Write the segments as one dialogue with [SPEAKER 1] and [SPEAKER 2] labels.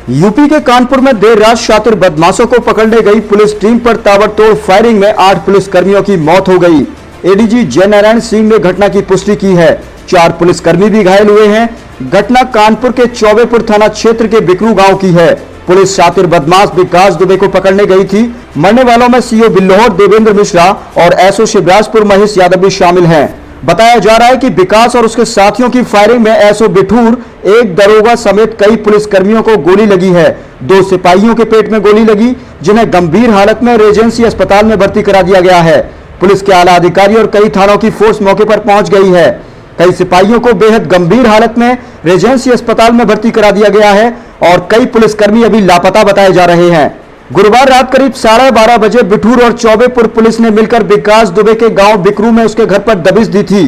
[SPEAKER 1] UP के कानपुर में देर रात शातिर बदमाशों को पकड़ने गई पुलिस टीम पर ताबड़तोड़ फायरिंग में 8 पुलिसकर्मियों की मौत हो गई। एडीजी जयनारायण सिंह ने घटना की पुष्टि की है। 4 पुलिसकर्मी भी घायल हुए हैं। घटना कानपुर के चौबेपुर थाना क्षेत्र के बिकरू गांव की है। पुलिस शातिर बदमाश विकास दुबे को पकड़ने गई थी। मरने वालों में सीओ बिल्लोर देवेंद्र मिश्रा और एसओ शिवराजपुर महेश यादव भी शामिल हैं। बताया जा रहा है कि विकास और उसके साथियों की फायरिंग में एसओ बिठूर, एक दरोगा समेत कई पुलिसकर्मियों को गोली लगी है। 2 सिपाहियों के पेट में गोली लगी, जिन्हें गंभीर हालत में रेजेंसी अस्पताल में भर्ती करा दिया गया है। पुलिस के आला अधिकारी और कई थानों की फोर्स मौके पर पहुंच गई है। कई सिपाहियों को बेहद गंभीर हालत में रेजेंसी अस्पताल में भर्ती करा दिया गया है और कई पुलिसकर्मी अभी लापता बताए जा रहे हैं। गुरुवार रात करीब 12:30 बजे बिठूर और चौबेपुर पुलिस ने मिलकर विकास दुबे के गांव बिकरू में उसके घर पर दबिश दी थी।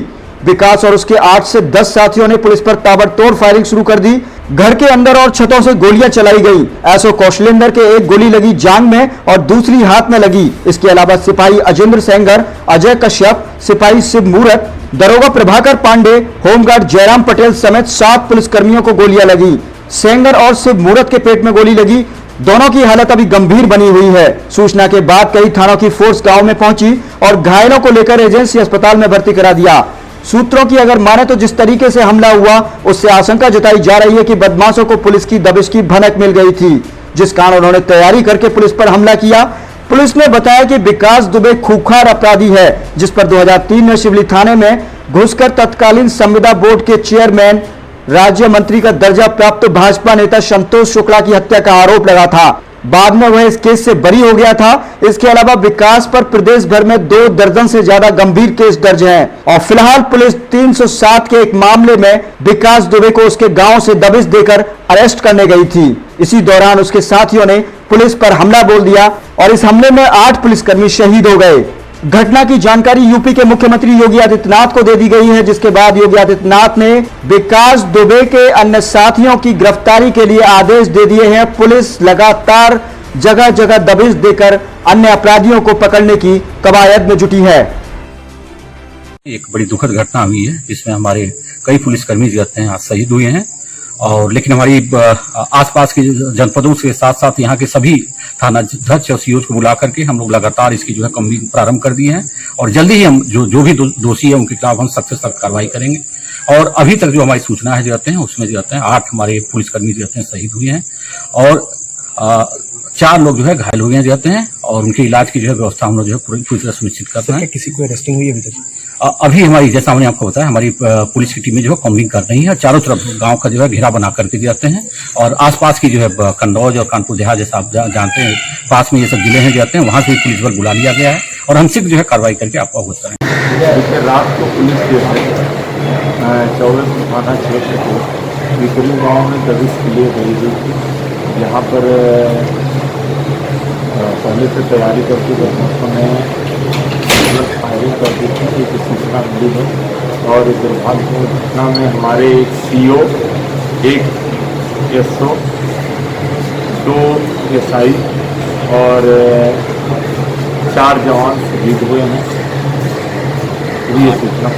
[SPEAKER 1] विकास और उसके 8 से 10 साथियों ने पुलिस पर ताबड़तोड़ फायरिंग शुरू कर दी। घर के अंदर और छतों से गोलियां चलाई गई। एसओ कौशलेंद्र के एक गोली लगी जांग में और दूसरी हाथ में लगी। इसके अलावा सिपाही अजेंद्र सेंगर, अजय कश्यप, सिपाही शिव मूरत, दरोगा प्रभाकर पांडे, होमगार्ड जयराम पटेल समेत 7 पुलिसकर्मियों को गोलियां लगी। सेंगर और शिव मूरत के पेट में गोली लगी। दोनों की हालत अभी गंभीर बनी हुई है। सूचना के बाद कई थानों की फोर्स गांव में पहुंची और घायलों को लेकर एजेंसी अस्पताल में भर्ती करा दिया। सूत्रों की अगर माने तो जिस तरीके से हमला हुआ उससे आशंका जताई जा रही है कि बदमाशों को पुलिस की दबिश की भनक मिल गई थी, जिस कारण उन्होंने तैयारी करके पुलिस पर हमला किया। पुलिस ने बताया कि विकास दुबे खूंखार अपराधी है, जिस पर 2003 में शिवली थाने में घुसकर तत्कालीन संविदा बोर्ड के चेयरमैन, राज्य मंत्री का दर्जा प्राप्त भाजपा नेता संतोष शुक्ला की हत्या का आरोप लगा था। बाद में वह इस केस से बरी हो गया था। इसके अलावा विकास पर प्रदेश भर में 2 दर्जन से ज्यादा गंभीर केस दर्ज हैं और फिलहाल पुलिस 307 के एक मामले में विकास दुबे को उसके गांव से दबिश देकर अरेस्ट करने गई थी। इसी दौरान उसके साथियों ने पुलिस पर हमला बोल दिया और इस हमले में 8 पुलिसकर्मी शहीद हो गए। घटना की जानकारी यूपी के मुख्यमंत्री योगी आदित्यनाथ को दे दी गई है, जिसके बाद योगी आदित्यनाथ ने विकास दुबे के अन्य साथियों की गिरफ्तारी के लिए आदेश दे दिए हैं। पुलिस लगातार जगह जगह दबिश देकर अन्य अपराधियों को पकड़ने की कवायद में जुटी है।
[SPEAKER 2] एक बड़ी दुखद घटना हुई है, जिसमें हमारे कई पुलिसकर्मी जो हैं आज शहीद हुए हैं और लेकिन हमारी आसपास के जनपदों के साथ साथ यहाँ के सभी थाना अध्यक्ष और सीओ को बुला करके हम लोग लगातार इसकी जो है कमिंग प्रारंभ कर दिए हैं और जल्दी ही हम जो भी दोषी है उनके खिलाफ हम सख्त से सख्त कार्रवाई करेंगे। और अभी तक जो हमारी सूचना है जो रहते हैं उसमें जो रहते हैं 8 हमारे पुलिसकर्मी जो रहते हैं शहीद हुए हैं और 4 लोग जो है घायल हुए हैं जाते हैं और उनके इलाज की जो है व्यवस्था हम लोग जो है पूरी तरह सुनिश्चित करते हैं।
[SPEAKER 3] किसी को अरेस्टिंग हुई अभी तक?
[SPEAKER 2] अभी हमारी जैसा हमने आपको बताया हमारी पुलिस की टीमें जो है कॉम्बिंग कर रही है और चारों तरफ गांव का जो है घेरा बना करके जाते हैं और आसपास की जो है कन्नौज और कानपुर देहात जैसा आप जानते हैं पास में ये सब जिले हैं जाते हैं, वहां से पुलिस बल बुला लिया गया है और हम सिर्फ जो है कार्रवाई करके आपको अवगत करें।
[SPEAKER 4] रात को पुलिस जो है चौबेपुर थाना क्षेत्र को बिकरू गाँव में दबिश के लिए गई हुई थी। यहाँ पर पहले से तैयारी करके बदमाशों ने फायरिंग कर दी थी, एक सूचना मिली है और इस दुर्भाग्यपूर्ण घटना में हमारे एक सीओ, एक एसओ, 2 एसआई और 4 जवान शहीद हुए हैं। ये सूचना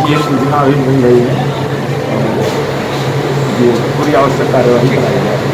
[SPEAKER 4] ये सूचना अभी मिल रही है। पूरी आवश्यक कार्यवाही कराई जाए।